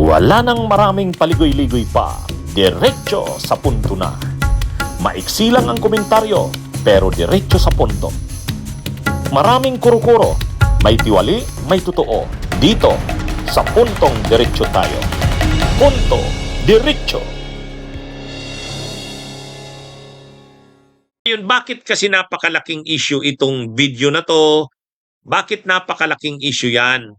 Wala nang maraming paligoy-ligoy pa, diretso sa punto na. Maiksi lang ang komentaryo, pero diretso sa punto. Maraming kuro-kuro, may tiwali, may totoo. Dito, sa puntong diretso tayo. Punto, diretso. Yun, bakit kasi napakalaking issue itong video na to? Bakit napakalaking issue yan?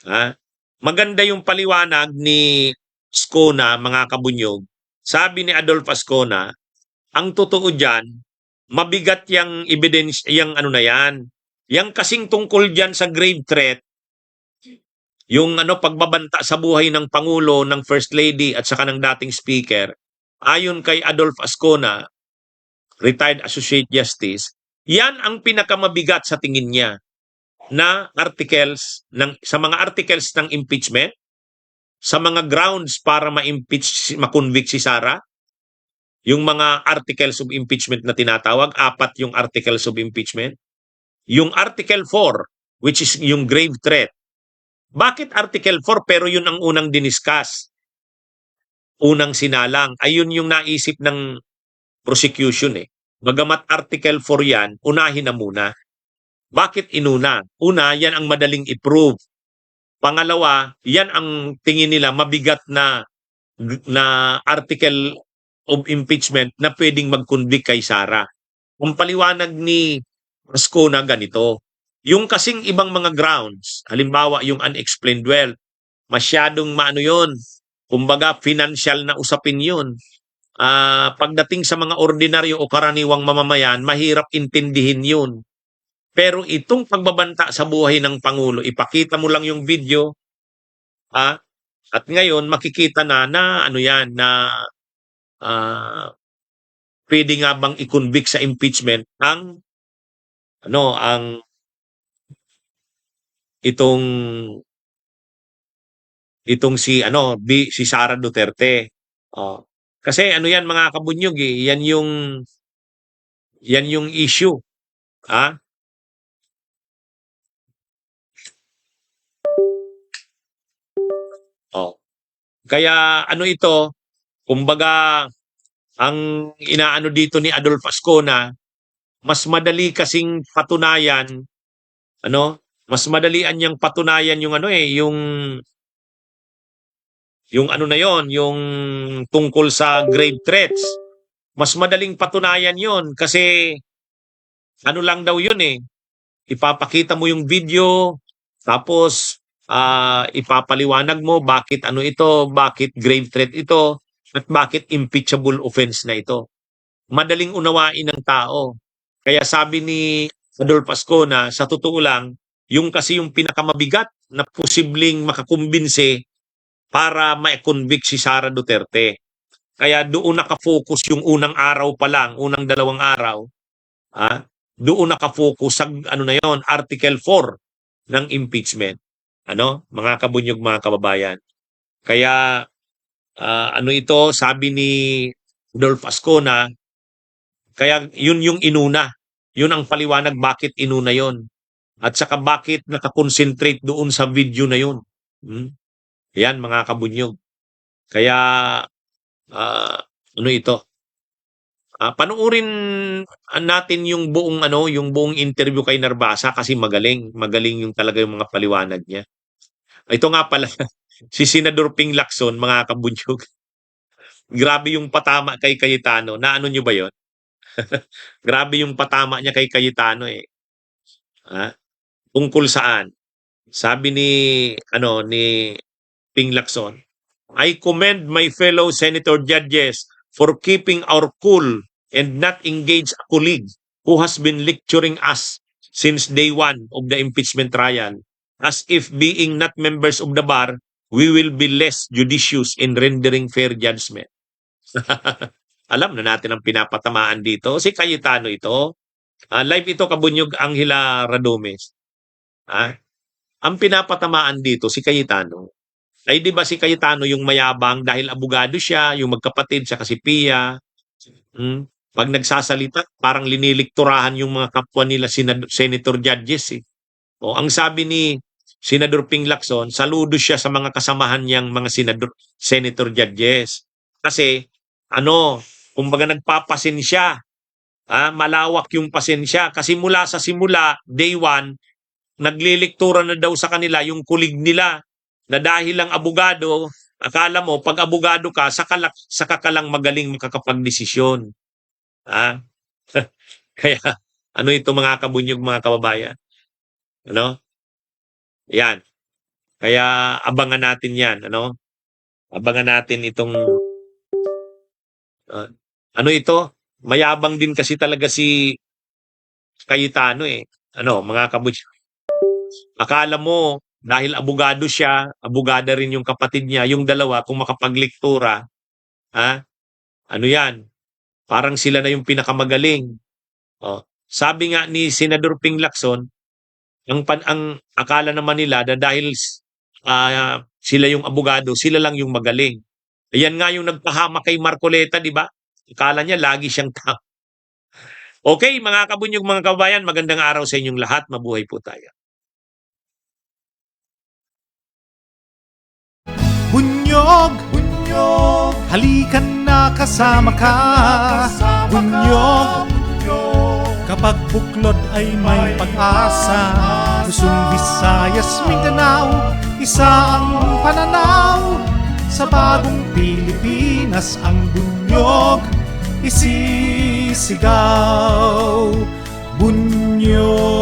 Ha? Maganda yung paliwanag ni Ascona, mga kabunyog. Sabi ni Adolf Ascona, ang totoo dyan, mabigat yung evidence, yung ano na yan. Yang kasing tungkol dyan sa grave threat, yung pagbabanta sa buhay ng Pangulo, ng First Lady at saka ng dating Speaker, ayon kay Adolf Ascona, retired Associate Justice, yan ang pinakamabigat sa tingin niya na articles sa mga articles ng impeachment, sa mga grounds para ma-impeach, ma-convict si Sara, yung mga articles of impeachment na tinatawag, 4 yung articles of impeachment, yung Article 4, which is yung grave threat. Bakit Article 4 pero yun ang unang diniscuss? Unang sinalang, ayun yung naisip ng prosecution eh. Bagamat Article 4 yan, unahin na muna. Bakit inuna? Una, yan ang madaling i-prove. Pangalawa, yan ang tingin nila mabigat na article of impeachment na pwedeng mag-convict kay Sara. Ang paliwanag ni Ascona ganito, yung kasing ibang mga grounds, halimbawa yung unexplained wealth, masyadong yun, kumbaga financial na usapin yun. Pagdating sa mga ordinaryo o karaniwang mamamayan, mahirap intindihin yun. Pero itong pagbabanta sa buhay ng Pangulo, ipakita mo lang yung video, at ngayon makikita na ano yan, na pwede nga bang i-convict sa impeachment ang itong si Sara Duterte. Kasi yan mga kabunyog yan yung issue. Kaya ito, kumbaga ang inaano dito ni Adolf Ascona, mas madali kasing patunayan, mas madalian niyang patunayan yung yung tungkol sa grave threats. Mas madaling patunayan yon kasi lang daw yun eh. Ipapakita mo yung video, tapos ipapaliwanag mo bakit ito, bakit grave threat ito, at bakit impeachable offense na ito. Madaling unawain ng tao. Kaya sabi ni Adolf Ascona, sa totoo lang, yung kasi yung pinakamabigat na posibleng makakumbinse para ma-convict si Sara Duterte. Kaya doon nakafocus yung unang araw pa lang, unang 2 araw, doon nakafocus sa Article 4 ng impeachment. Mga kabunyog, mga kababayan. Kaya ito, sabi ni Adolf Ascona, kaya yun yung inuna. Yun ang paliwanag bakit inuna yon. At saka bakit nakakonsentrate doon sa video na yun. Yan mga kabunyog. Kaya ito. Panuorin natin yung buong interview kay Narbasa kasi magaling yung talaga yung mga paliwanag niya. Ito nga pala si Senador Ping Lacson, mga kabunyog. Grabe yung patama kay Cayetano. Naano nyo ba yon? Grabe yung patama niya kay Cayetano eh. Tungkol saan? Sabi ni Ping Lacson, I commend my fellow senator judges for keeping our cool and not engage a colleague who has been lecturing us since day 1 of the impeachment trial, as if being not members of the bar, we will be less judicious in rendering fair judgment. Alam na natin ang pinapatamaan dito. Si Cayetano ito. Live ito, kabunyog, Angela Radomes. Ang pinapatamaan dito, si Cayetano. Ay di ba si Cayetano yung mayabang dahil abogado siya, yung magkapatid siya kasi Pia. Pag nagsasalita, parang linilikturahan yung mga kapwa nila Senator judges eh. Ang sabi ni Senador Ping Lacson, saludo siya sa mga kasamahan niyang mga senator judges. Kasi, kumbaga nagpapasensya. Malawak yung pasensya. Kasi mula sa simula, day one, nagliliktura na daw sa kanila yung kulig nila na dahil lang abogado, akala mo, pag abogado ka, saka ka lang magaling makakapagdesisyon. Kaya, ano ito mga kabunyog, mga kababayan? Yan. Kaya abangan natin yan, Abangan natin itong ito? Mayabang din kasi talaga si Cayetano mga kabunyog. Akala mo dahil abogado siya, abogada rin yung kapatid niya, yung dalawa kung makapagliktura, yan? Parang sila na yung pinakamagaling. Sabi nga ni Senador Ping Lacson, ang akala naman nila na dahil sila yung abogado, sila lang yung magaling. Ayan nga yung nagpahamak kay Marcoleta, di ba? Akala niya lagi siyang tao. Okay, mga kabunyog, mga kabayan, magandang araw sa inyong lahat. Mabuhay po tayo. Bunyog, bunyog, halikan na kasama ka. Bunyog, kapag buklod ay may pag-asa. Luzon, Visayas, Mindanao, isa ang pananaw. Sa bagong Pilipinas ang bunyog isisigaw. Bunyog.